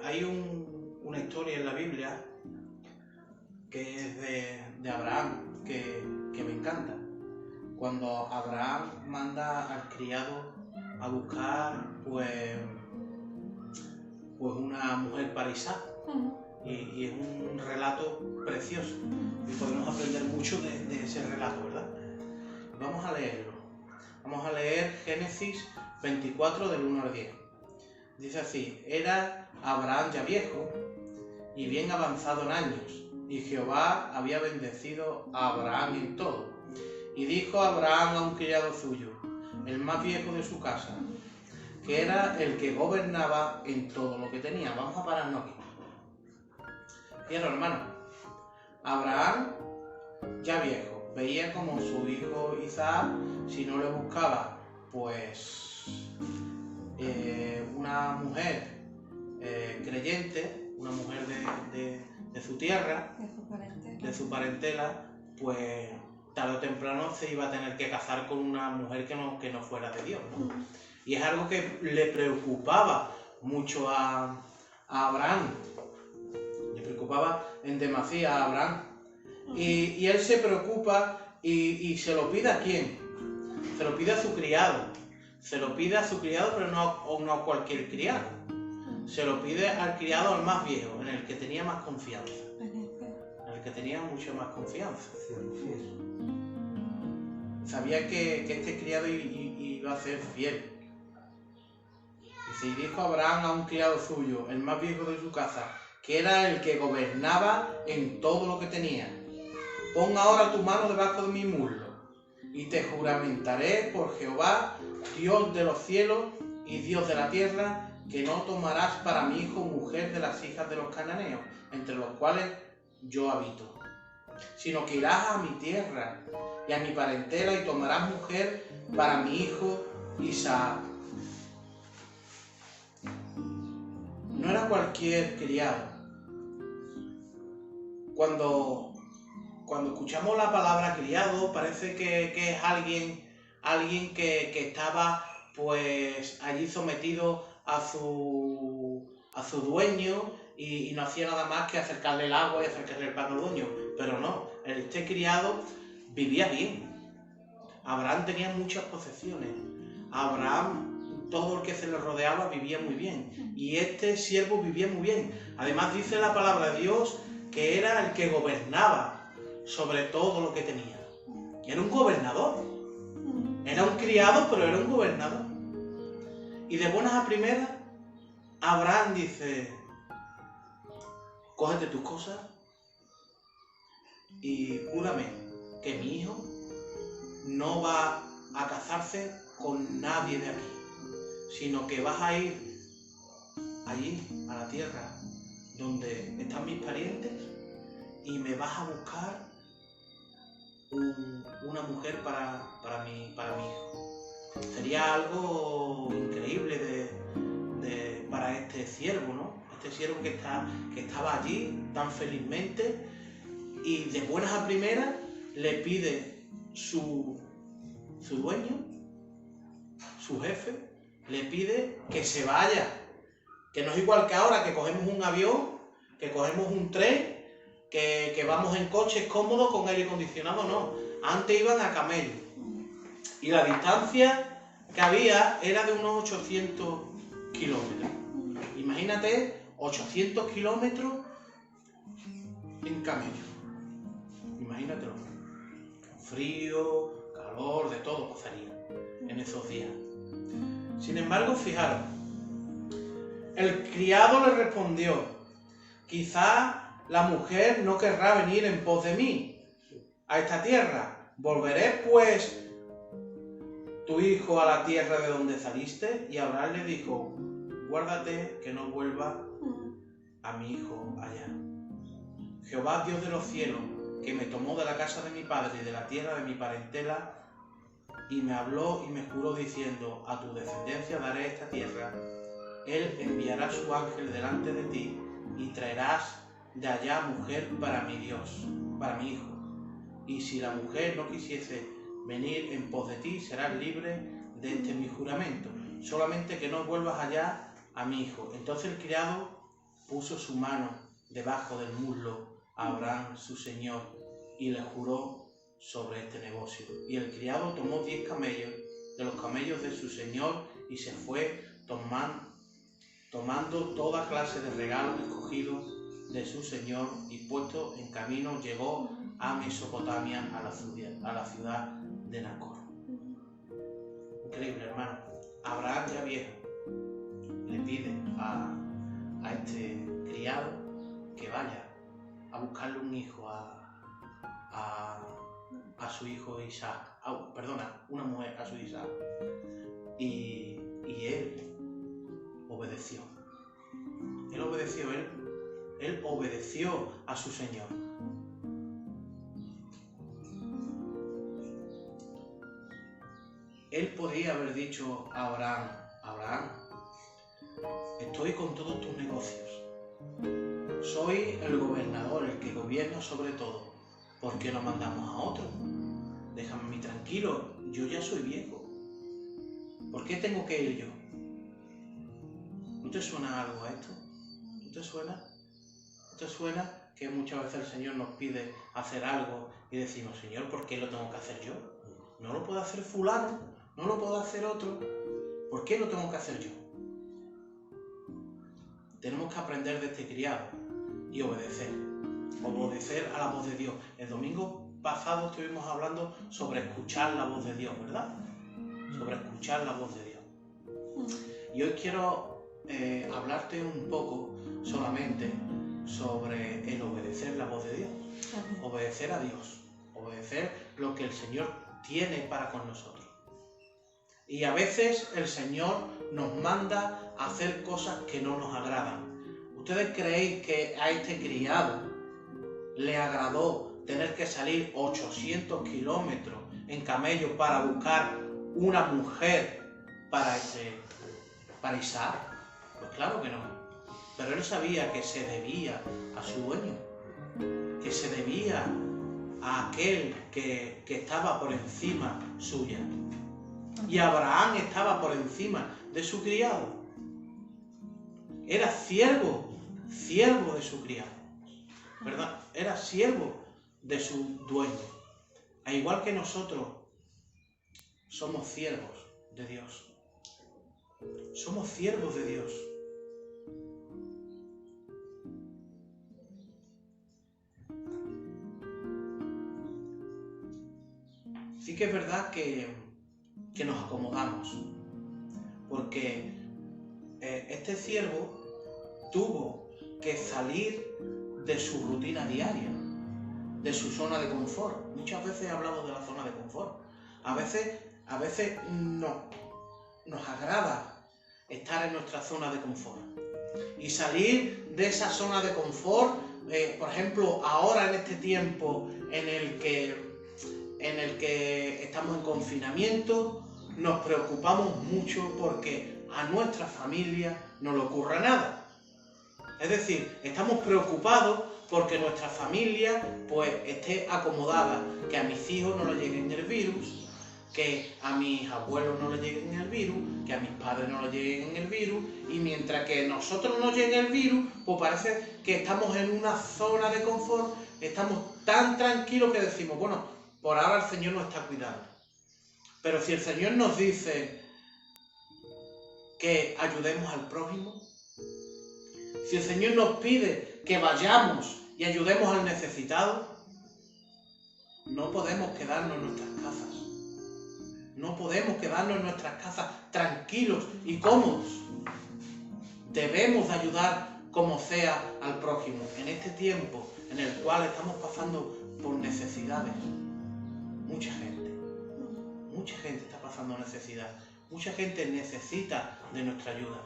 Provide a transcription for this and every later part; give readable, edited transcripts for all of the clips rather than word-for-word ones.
hay una historia en la Biblia que es de Abraham, que me encanta. Cuando Abraham manda al criado a buscar pues una mujer para Isaac. Y es un relato precioso y podemos aprender mucho de ese relato, ¿verdad? Vamos a leerlo. Vamos a leer Génesis 24 del 1 al 10. Dice así: era Abraham ya viejo y bien avanzado en años, y Jehová había bendecido a Abraham en todo. Y dijo Abraham a un criado suyo, el más viejo de su casa, que era el que gobernaba en todo lo que tenía. Vamos a pararnos aquí. Quiero, hermano, Abraham, ya viejo, veía como su hijo Isaac, si no le buscaba, pues, una mujer creyente, una mujer de su tierra, de su parentela, pues, tarde o temprano se iba a tener que casar con una mujer que no fuera de Dios, ¿no? Y es algo que le preocupaba mucho a Abraham. Le preocupaba en demasía a Abraham. Y él se preocupa y se lo pide ¿a quién? Se lo pide a su criado. Se lo pide a su criado, pero no a cualquier criado. Se lo pide al criado, al más viejo, en el que tenía más confianza. En el que tenía mucha más confianza. Sabía que este criado iba a ser fiel. Y dijo Abraham a un criado suyo, el más viejo de su casa, que era el que gobernaba en todo lo que tenía: pon ahora tu mano debajo de mi muslo, y te juramentaré por Jehová, Dios de los cielos y Dios de la tierra, que no tomarás para mi hijo mujer de las hijas de los cananeos, entre los cuales yo habito, sino que irás a mi tierra y a mi parentela y tomarás mujer para mi hijo Isaac. No era cualquier criado. Cuando escuchamos la palabra criado, parece que es alguien que estaba pues allí sometido a su dueño y no hacía nada más que acercarle el agua y acercarle el pan al dueño. Pero no, este criado vivía bien. Abraham tenía muchas posesiones. Abraham, todo el que se le rodeaba vivía muy bien. Y este siervo vivía muy bien. Además dice la palabra de Dios que era el que gobernaba sobre todo lo que tenía. Era un gobernador. Era un criado, pero era un gobernador. Y de buenas a primeras, Abraham dice: cógete tus cosas y júrame que mi hijo no va a casarse con nadie de aquí, sino que vas a ir allí, a la tierra donde están mis parientes, y me vas a buscar una mujer para mi hijo. Sería algo increíble para este siervo, ¿no? Este siervo que estaba allí tan felizmente, y de buenas a primeras le pide su dueño, su jefe, le pide que se vaya. Que no es igual que ahora, que cogemos un avión, que cogemos un tren, que vamos en coches cómodos con aire acondicionado. No, antes iban a camello. Y la distancia que había era de unos 800 kilómetros. Imagínate, 800 kilómetros en camello. Imagínatelo. Frío, calor, de todo pasaría en esos días. Sin embargo, fijaros, el criado le respondió: quizá la mujer no querrá venir en pos de mí a esta tierra. ¿Volveré pues tu hijo a la tierra de donde saliste? Y Abraham le dijo: guárdate que no vuelva a mi hijo allá. Jehová, Dios de los cielos, que me tomó de la casa de mi padre y de la tierra de mi parentela, y me habló y me juró diciendo: a tu descendencia daré esta tierra. Él enviará su ángel delante de ti y traerás de allá mujer para mi Dios, para mi hijo. Y si la mujer no quisiese venir en pos de ti, serás libre de este mi juramento. Solamente que no vuelvas allá a mi hijo. Entonces el criado puso su mano debajo del muslo a Abraham, su señor, y le juró sobre este negocio. Y el criado tomó 10 camellos de los camellos de su señor y se fue tomando toda clase de regalos escogidos de su señor, y puesto en camino llegó a Mesopotamia, a la ciudad de Nacor. Increíble, hermano. Abraham, ya viejo, le pide a este criado que vaya a buscarle un hijo a su hijo Isaac. Una mujer a su Isaac. Y él obedeció. Él obedeció a su Señor. Él podría haber dicho a Abraham: Abraham, estoy con todos tus negocios. Soy el gobernador, el que gobierna sobre todo. ¿Por qué no mandamos a otro? Déjame a mí tranquilo, yo ya soy viejo. ¿Por qué tengo que ir yo? ¿No te suena algo a esto? ¿No te suena? ¿No te suena que muchas veces el Señor nos pide hacer algo y decimos: Señor, ¿por qué lo tengo que hacer yo? ¿No lo puedo hacer fulano? ¿No lo puedo hacer otro? ¿Por qué lo tengo que hacer yo? Tenemos que aprender de este criado y obedecer a la voz de Dios. El domingo pasado estuvimos hablando sobre escuchar la voz de Dios, ¿verdad? Sobre escuchar la voz de Dios. Y hoy quiero hablarte un poco solamente sobre el obedecer la voz de Dios. Obedecer a Dios. Obedecer lo que el Señor tiene para con nosotros. Y a veces el Señor nos manda a hacer cosas que no nos agradan. ¿Ustedes creéis que a este criado le agradó tener que salir 800 kilómetros en camello para buscar una mujer para Isaac? Pues claro que no. Pero él sabía que se debía a su dueño, que se debía a aquel que estaba por encima suya. Y Abraham estaba por encima de su criado. Era siervo de su criado, ¿verdad? Era siervo de su dueño. Al igual que nosotros somos siervos de Dios. Somos siervos de Dios. Sí que es verdad que nos acomodamos, porque este siervo tuvo que salir de su rutina diaria, de su zona de confort. Muchas veces hablamos de la zona de confort. A veces nos agrada estar en nuestra zona de confort. Y salir de esa zona de confort, por ejemplo, ahora en este tiempo en el que estamos en confinamiento, nos preocupamos mucho porque a nuestra familia no le ocurra nada. Es decir, estamos preocupados porque nuestra familia pues esté acomodada, que a mis hijos no les llegue el virus, que a mis abuelos no les llegue el virus, que a mis padres no les llegue el virus, y mientras que a nosotros nos llegue el virus, pues parece que estamos en una zona de confort, estamos tan tranquilos que decimos, bueno, por ahora el Señor nos está cuidando. Pero si el Señor nos dice que ayudemos al prójimo, si el Señor nos pide que vayamos y ayudemos al necesitado, no podemos quedarnos en nuestras casas. No podemos quedarnos en nuestras casas tranquilos y cómodos. Debemos de ayudar como sea al prójimo en este tiempo en el cual estamos pasando por necesidades. Mucha gente está pasando necesidad. Mucha gente necesita de nuestra ayuda.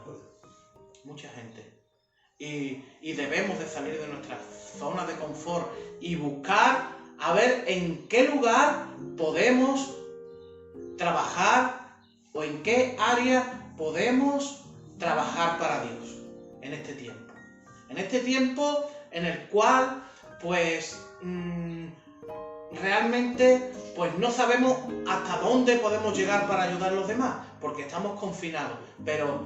Mucha gente. Y debemos de salir de nuestra zona de confort y buscar a ver en qué lugar podemos trabajar o en qué área podemos trabajar para Dios en este tiempo. En este tiempo en el cual pues realmente pues no sabemos hasta dónde podemos llegar para ayudar a los demás, porque estamos confinados. Pero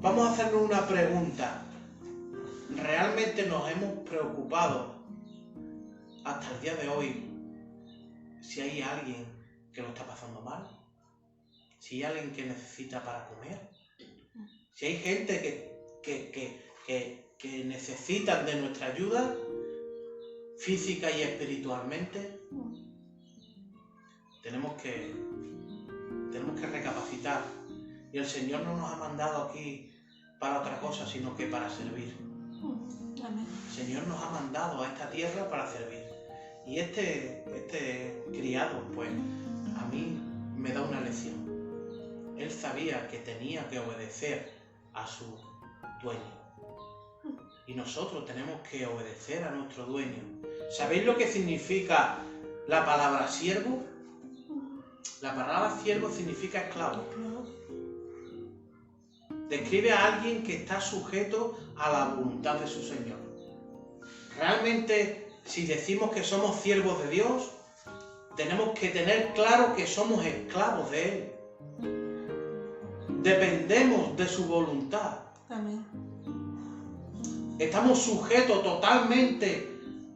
vamos a hacernos una pregunta. realmente nos hemos preocupado hasta el día de hoy si hay alguien que lo está pasando mal, si hay alguien que necesita para comer, si hay gente que necesitan de nuestra ayuda física y espiritualmente? Tenemos que recapacitar. Y el Señor no nos ha mandado aquí para otra cosa, sino que para servir. Amén. El Señor nos ha mandado a esta tierra para servir. Y este criado, pues, a mí me da una lección. Él sabía que tenía que obedecer a su dueño. Y nosotros tenemos que obedecer a nuestro dueño. ¿Sabéis lo que significa la palabra siervo? La palabra siervo significa esclavo. Describe a alguien que está sujeto a la voluntad de su Señor. Realmente, si decimos que somos siervos de Dios, tenemos que tener claro que somos esclavos de Él. Dependemos de su voluntad. Amén. Estamos sujetos totalmente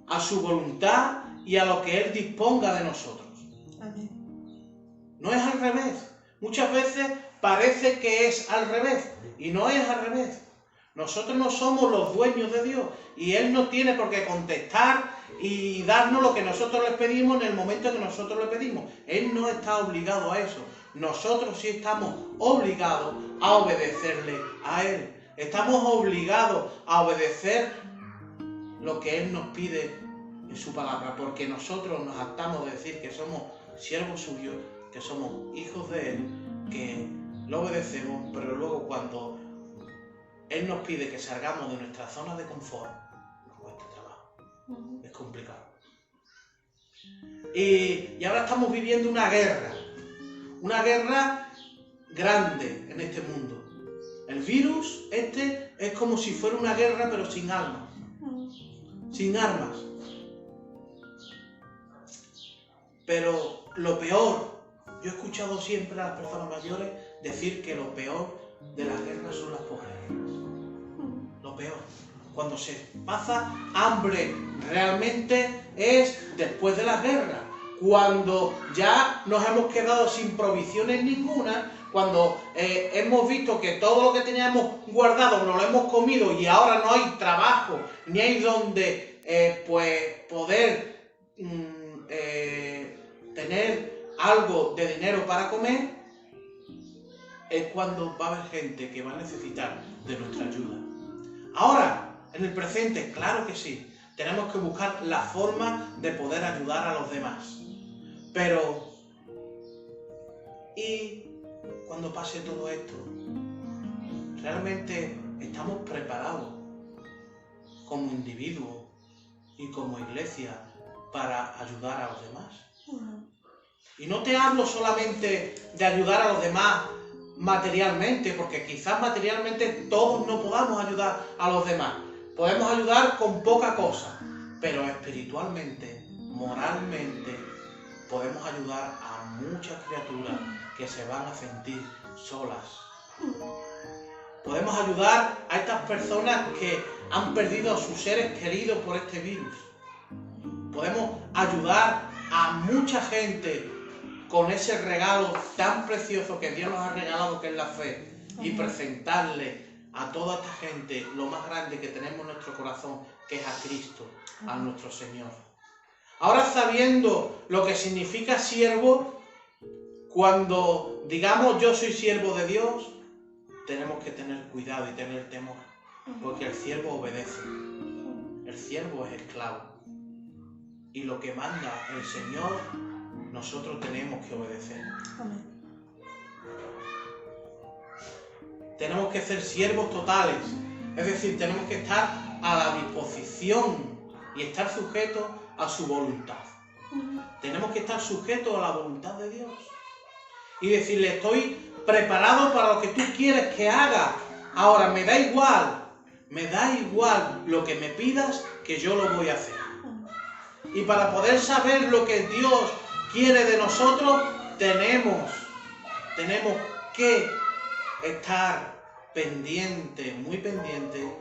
a su voluntad y a lo que Él disponga de nosotros. Amén. No es al revés. Muchas veces parece que es al revés y no es al revés. Nosotros no somos los dueños de Dios y Él no tiene por qué contestar y darnos lo que nosotros le pedimos en el momento que nosotros le pedimos. Él no está obligado a eso. Nosotros sí estamos obligados a obedecerle a Él. Estamos obligados a obedecer lo que Él nos pide en su palabra, porque nosotros nos hartamos de decir que somos siervos suyos, que somos hijos de Él, que lo obedecemos, pero luego cuando Él nos pide que salgamos de nuestra zona de confort, nos cuesta trabajo, es complicado. Y ahora estamos viviendo una guerra grande en este mundo. El virus es como si fuera una guerra pero sin armas. Sin armas. Pero lo peor, yo he escuchado siempre a las personas mayores decir que lo peor de las guerras son las posguerras. Lo peor. Cuando se pasa hambre realmente es después de las guerras. Cuando ya nos hemos quedado sin provisiones ninguna, cuando hemos visto que todo lo que teníamos guardado nos lo hemos comido y ahora no hay trabajo, ni hay donde poder tener algo de dinero para comer, es cuando va a haber gente que va a necesitar de nuestra ayuda. Ahora, en el presente, claro que sí, tenemos que buscar la forma de poder ayudar a los demás. Pero, ¿y cuando pase todo esto? ¿Realmente estamos preparados como individuos y como iglesia para ayudar a los demás? Y no te hablo solamente de ayudar a los demás materialmente, porque quizás materialmente todos no podamos ayudar a los demás. Podemos ayudar con poca cosa, pero espiritualmente, moralmente, podemos ayudar a muchas criaturas que se van a sentir solas. Podemos ayudar a estas personas que han perdido a sus seres queridos por este virus. Podemos ayudar a mucha gente con ese regalo tan precioso que Dios nos ha regalado, que es la fe, y presentarle a toda esta gente lo más grande que tenemos en nuestro corazón, que es a Cristo, a nuestro Señor. Ahora, sabiendo lo que significa siervo, cuando digamos yo soy siervo de Dios, tenemos que tener cuidado y tener temor, porque el siervo obedece, el siervo es esclavo, y lo que manda el Señor, nosotros tenemos que obedecer. Amén. Tenemos que ser siervos totales, es decir, tenemos que estar a la disposición y estar sujetos a su voluntad. Tenemos que estar sujetos a la voluntad de Dios y decirle: estoy preparado para lo que tú quieres que haga. Ahora me da igual lo que me pidas, que yo lo voy a hacer. Y para poder saber lo que Dios quiere de nosotros, tenemos que estar pendiente, muy pendiente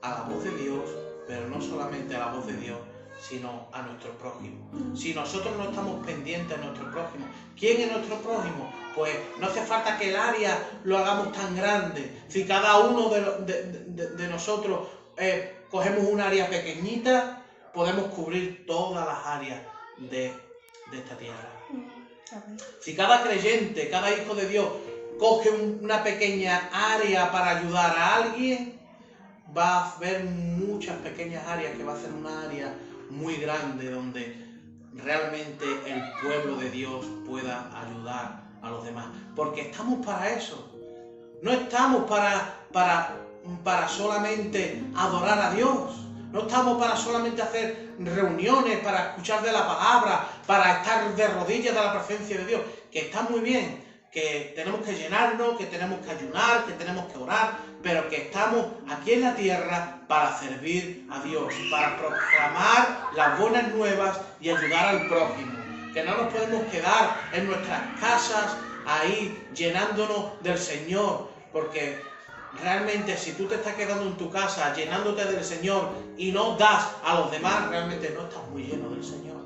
a la voz de Dios, pero no solamente a la voz de Dios, sino a nuestro prójimo. Si nosotros no estamos pendientes de nuestro prójimo, ¿quién es nuestro prójimo? Pues no hace falta que el área lo hagamos tan grande. Si cada uno de nosotros cogemos un área pequeñita, podemos cubrir todas las áreas de esta tierra. Si cada creyente, cada hijo de Dios coge una pequeña área para ayudar a alguien, va a haber muchas pequeñas áreas que va a ser una área muy grande donde realmente el pueblo de Dios pueda ayudar a los demás. Porque estamos para eso. No estamos para solamente adorar a Dios. No estamos para solamente hacer reuniones, para escuchar de la palabra, para estar de rodillas de la presencia de Dios. Que está muy bien, que tenemos que llenarnos, que tenemos que ayunar, que tenemos que orar, pero que estamos aquí en la tierra para servir a Dios, para proclamar las buenas nuevas y ayudar al prójimo. Que no nos podemos quedar en nuestras casas ahí llenándonos del Señor, porque realmente si tú te estás quedando en tu casa llenándote del Señor y no das a los demás, realmente no estás muy lleno del Señor.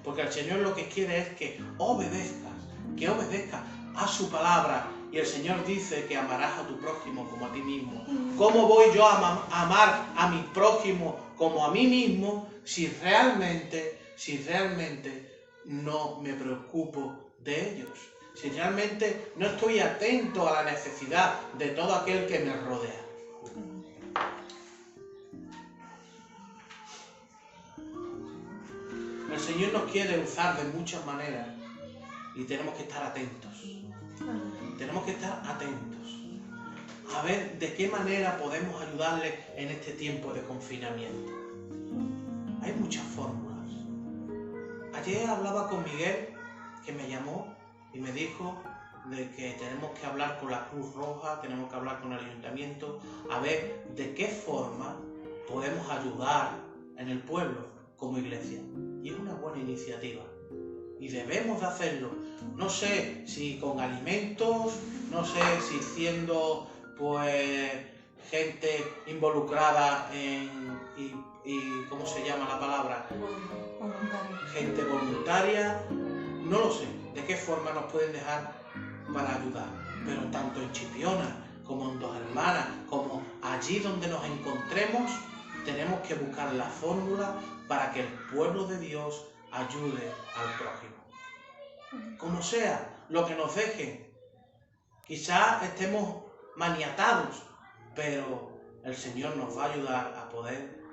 Porque el Señor lo que quiere es que obedezcas a su palabra. Y el Señor dice que amarás a tu prójimo como a ti mismo. ¿Cómo voy yo a amar a mi prójimo como a mí mismo si realmente no me preocupo de ellos? Si realmente no estoy atento a la necesidad de todo aquel que me rodea. El Señor nos quiere usar de muchas maneras y tenemos que estar atentos. Tenemos que estar atentos a ver de qué manera podemos ayudarle en este tiempo de confinamiento. Hay muchas fórmulas. Ayer hablaba con Miguel, que me llamó y me dijo de que tenemos que hablar con la Cruz Roja, tenemos que hablar con el Ayuntamiento, a ver de qué forma podemos ayudar en el pueblo como iglesia. Y es una buena iniciativa. Y debemos de hacerlo. No sé si con alimentos, no sé si siendo pues gente involucrada y ¿cómo se llama la palabra? Gente voluntaria. No lo sé de qué forma nos pueden dejar para ayudar. Pero tanto en Chipiona como en Dos Hermanas, como allí donde nos encontremos, tenemos que buscar la fórmula para que el pueblo de Dios ayude al prójimo. Como sea, lo que nos dejen. Quizás estemos maniatados, pero el Señor nos va a ayudar a poder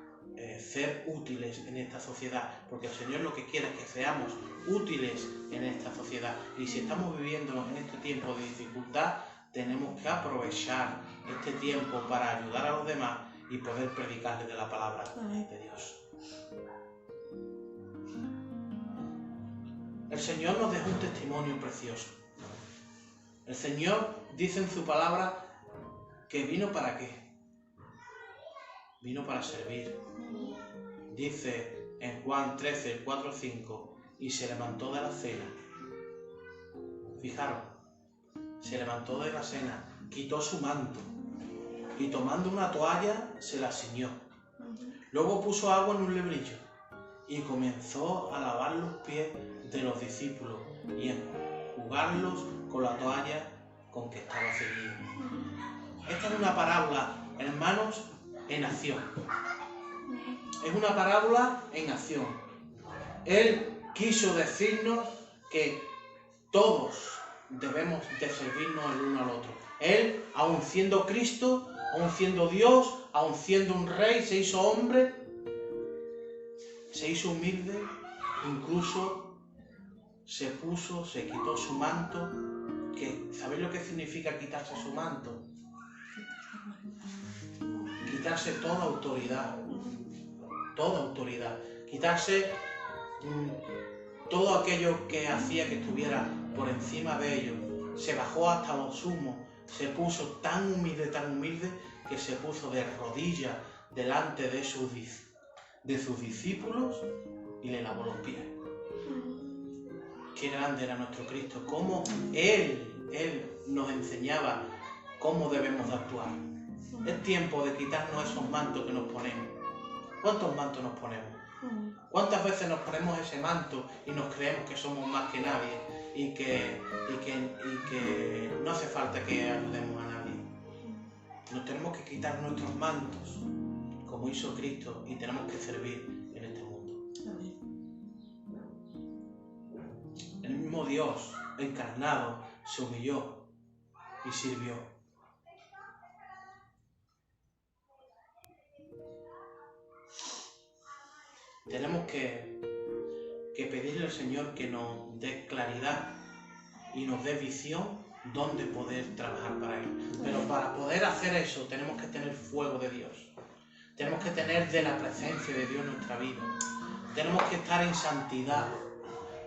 ser útiles en esta sociedad, porque el Señor lo que quiere es que seamos útiles en esta sociedad. Y si estamos viviendo en este tiempo de dificultad, tenemos que aprovechar este tiempo para ayudar a los demás y poder predicarles de la palabra de Dios. El Señor nos deja un testimonio precioso. El Señor dice en su palabra que vino para qué. Vino para servir. Dice en Juan 13, 4, 5, y se levantó de la cena. Fijaros, se levantó de la cena, quitó su manto y tomando una toalla se la ciñó. Luego puso agua en un lebrillo y comenzó a lavar los pies de los discípulos y enjugarlos con la toalla con que estaba ceñido. Esta es una parábola, hermanos, en acción. Es una parábola en acción. Él quiso decirnos que todos debemos de servirnos el uno al otro. Él, aun siendo Cristo, aun siendo Dios, aun siendo un rey, se hizo hombre, se hizo humilde, incluso se quitó su manto. ¿Sabéis lo que significa quitarse su manto? Quitarse toda autoridad, quitarse todo aquello que hacía que estuviera por encima de ellos. Se bajó hasta lo sumo, se puso tan humilde, que se puso de rodillas delante de sus discípulos y le lavó los pies. Qué grande era nuestro Cristo, cómo Él nos enseñaba cómo debemos de actuar. Es tiempo de quitarnos esos mantos que nos ponemos. ¿Cuántos mantos nos ponemos? ¿Cuántas veces nos ponemos ese manto y nos creemos que somos más que nadie y que no hace falta que ayudemos a nadie? Nos tenemos que quitar nuestros mantos, como hizo Cristo, y tenemos que servir en este mundo. Amén. El mismo Dios encarnado se humilló y sirvió. Tenemos que pedirle al Señor que nos dé claridad y nos dé visión dónde poder trabajar para Él. Pero para poder hacer eso tenemos que tener fuego de Dios. Tenemos que tener de la presencia de Dios en nuestra vida. Tenemos que estar en santidad.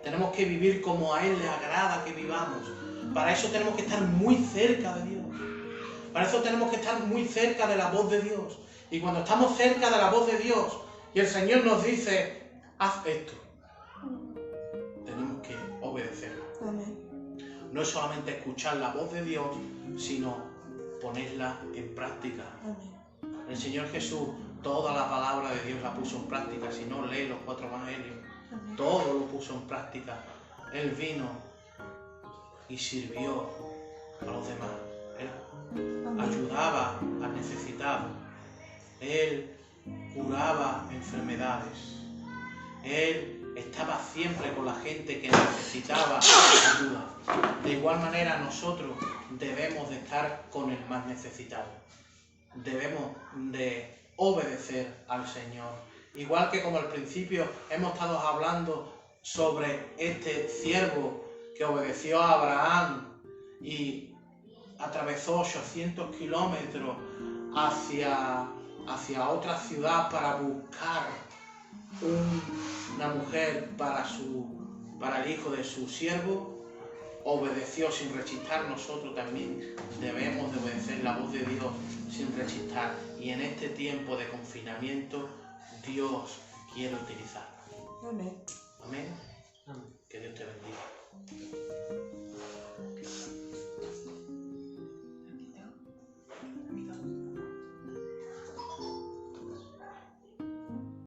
Tenemos que vivir como a Él le agrada que vivamos. Para eso tenemos que estar muy cerca de Dios. Para eso tenemos que estar muy cerca de la voz de Dios. Y cuando estamos cerca de la voz de Dios y el Señor nos dice, haz esto, tenemos que obedecer. Amén. No es solamente escuchar la voz de Dios, sino ponerla en práctica. Amén. El Señor Jesús, toda la palabra de Dios la puso en práctica. Si no, lee los 4 evangelios. Amén. Todo lo puso en práctica. Él vino y sirvió a los demás. Él Amén. ayudaba al necesitado. Él curaba enfermedades. Él estaba siempre con la gente que necesitaba ayuda. De igual manera nosotros debemos de estar con el más necesitado. Debemos de obedecer al Señor. Igual que como al principio hemos estado hablando sobre este siervo que obedeció a Abraham y atravesó 800 kilómetros hacia otra ciudad para buscar una mujer para el hijo de su siervo, obedeció sin rechistar. Nosotros también debemos de obedecer la voz de Dios sin rechistar. Y en este tiempo de confinamiento, Dios quiere utilizarnos. Amén. Amén. Amén.